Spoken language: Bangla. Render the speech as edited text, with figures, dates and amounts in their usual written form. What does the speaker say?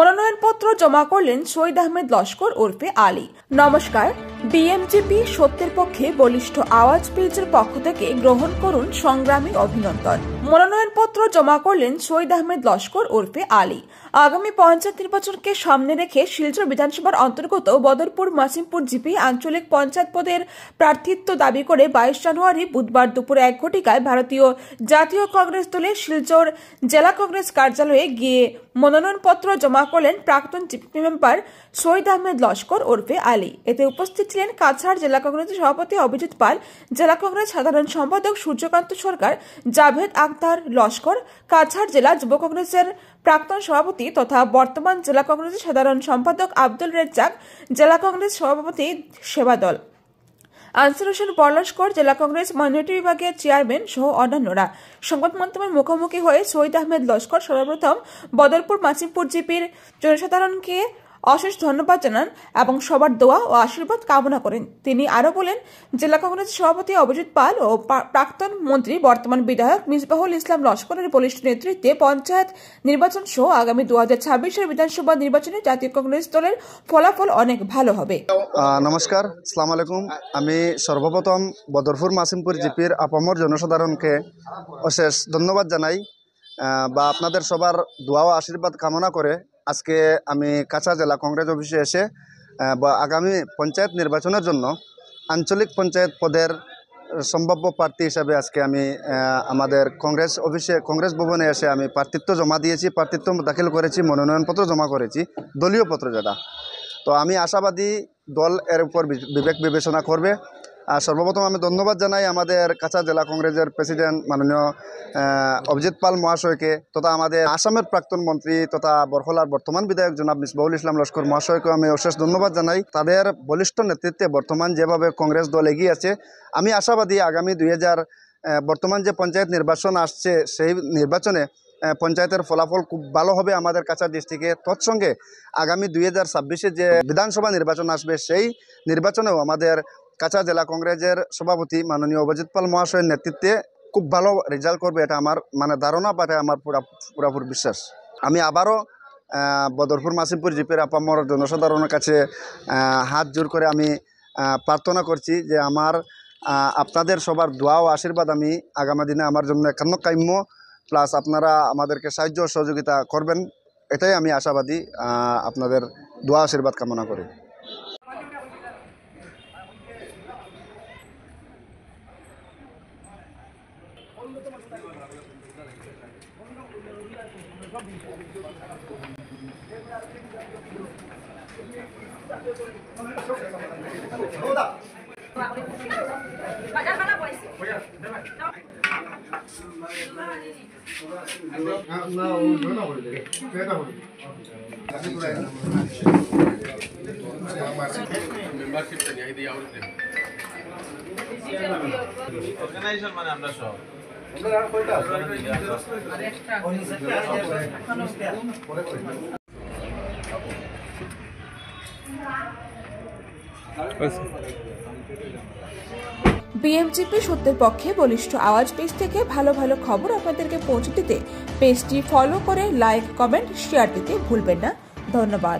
মনোনয়নপত্র জমা করলেন শহীদ আহমেদ লস্কর ওরফে আলী। নমস্কার, বিএমজিপি সত্যের পক্ষে বলিষ্ঠ আওয়াজ পেজের পক্ষ থেকে গ্রহণ করুন সংগ্রামী অভিনন্দন। মনোনয়নপত্র জমা করলেন শহীদ আহমেদ লস্কর ওরফে আলী। আগামী পঞ্চায়েত নির্বাচনকে সামনে রেখে শিলচর বিধানসভার অন্তর্গত বদরপুর মাসিমপুর জিপি আঞ্চলিক পঞ্চায়েত পদের প্রার্থিত্ব দাবি করে 22 জানুয়ারি বুধবার দুপুর 1 ঘটিকায় ভারতীয় জাতীয় কংগ্রেস দলের শিলচর জেলা কংগ্রেস কার্যালয়ে গিয়ে মনোনয়নপত্র জমা করলেন প্রাক্তন জিপি মেম্বার শহীদ আহমেদ লস্কর ওরফে আলী। এতে উপস্থিত ছিলেন কাছাড় জেলা কংগ্রেসের সভাপতি অভিজিৎ পাল, জেলা কংগ্রেস সাধারণ সম্পাদক সূর্যকান্ত সরকার, জাভেদ আখতার লস্কর, কাছাড় জেলা যুব কংগ্রেসের প্রাক্তন সভাপতি তথা বর্তমান জেলা কংগ্রেসের সাধারণ সম্পাদক আব্দুল রেজ্জাক, জেলা কংগ্রেস সভাপতি সেবাদল, আনসার হোসেন লস্কর, জেলা কংগ্রেস মাইনরিটি বিভাগের চেয়ারম্যান সহ অন্যান্যরা। সংবাদ মাধ্যমের মুখোমুখি হয়ে শহীদ আহমেদ লস্কর সর্বপ্রথম বদরপুর মাসিমপুর জিপির জনসাধারণকে অশেষ ধন্যবাদ জানান এবং সবার দোয়া ও আশীর্বাদ কামনা করেন। তিনি আরো বলেন, জেলা কংগ্রেস সভাপতি অভিজিৎ পাল ও প্রাক্তন মন্ত্রী বর্তমান বিধায়ক মিসবাহুল ইসলাম লস্করের বলিষ্ঠ নেতৃত্বে পঞ্চায়েত নির্বাচন সহ আগামী 2026 বিধানসভা নির্বাচনে জাতীয় কংগ্রেস দলের ফলাফল অনেক ভালো হবে। নমস্কার, আসসালামু আলাইকুম। আমি সর্বপ্রথম বদরপুর মাসিমপুর জিপির আপামর জনসাধারণকে অশেষ ধন্যবাদ জানাই বা আপনাদের সবার দোয়া ও আশীর্বাদ কামনা করে আজকে আমি কাছাড় জেলা কংগ্রেস অফিসে এসে আগামী পঞ্চায়েত নির্বাচনের জন্য আঞ্চলিক পঞ্চায়েত পদের সম্ভাব্য প্রার্থী হিসাবে আজকে আমি আমাদের কংগ্রেস অফিসে কংগ্রেস ভবনে এসে আমি প্রার্থিত্ব জমা দিয়েছি, প্রার্থিত্ব দাখিল করেছি, মনোনয়নপত্র জমা করেছি, দলীয় পত্র যেটা। তো আমি আশাবাদী দল এর উপর বিবেক বিবেচনা করবে। সর্বপ্রথম আমি ধন্যবাদ জানাই আমাদের কাছাড় জেলা কংগ্রেসের প্রেসিডেন্ট মাননীয় অভিজিৎ পাল মহাশয়কে তথা আমাদের আসামের প্রাক্তন মন্ত্রী তথা বরহলার বর্তমান বিধায়ক জনাব মিসবাহুল ইসলাম লস্কর মহাশয়কে আমি অশেষ ধন্যবাদ জানাই। তাদের বলিষ্ঠ নেতৃত্বে বর্তমান যেভাবে কংগ্রেস দল এগিয়ে আছে, আমি আশাবাদী আগামী বর্তমান যে পঞ্চায়েত নির্বাচন আসছে সেই নির্বাচনে পঞ্চায়েতের ফলাফল খুব ভালো হবে আমাদের কাছাড় ডিস্ট্রিক্টে। তৎসঙ্গে আগামী 2026 যে বিধানসভা নির্বাচন আসবে সেই নির্বাচনেও আমাদের কাছাড় জেলা কংগ্রেসের সভাপতি মাননীয় অভিজিৎ পাল মহাশয়ের নেতৃত্বে খুব ভালো রেজাল্ট করবে, এটা আমার ধারণা বা এটা আমার পুরাপুরি বিশ্বাস। আমি আবারও বদরপুর মাসিমপুর জিপির আপামর জনসাধারণের কাছে হাত জোর করে আমি প্রার্থনা করছি যে আপনাদের সবার দোয়া ও আশীর্বাদ আমি আগামী দিনে আমার জন্য একান্ন কাম্য, প্লাস আপনারা আমাদেরকে সাহায্য সহযোগিতা করবেন, এটাই আমি আশাবাদী। আপনাদের দোয়া আশীর্বাদ কামনা করি। অর্গানাইজেশন মানে আমরা সব বিএমজিপি সত্যের পক্ষে বলিষ্ঠ আওয়াজ পেজ থেকে ভালো ভালো খবর আপনাদেরকে পৌঁছে দিতে পেজটি ফলো করে লাইক, কমেন্ট, শেয়ার দিতে ভুলবেন না। ধন্যবাদ।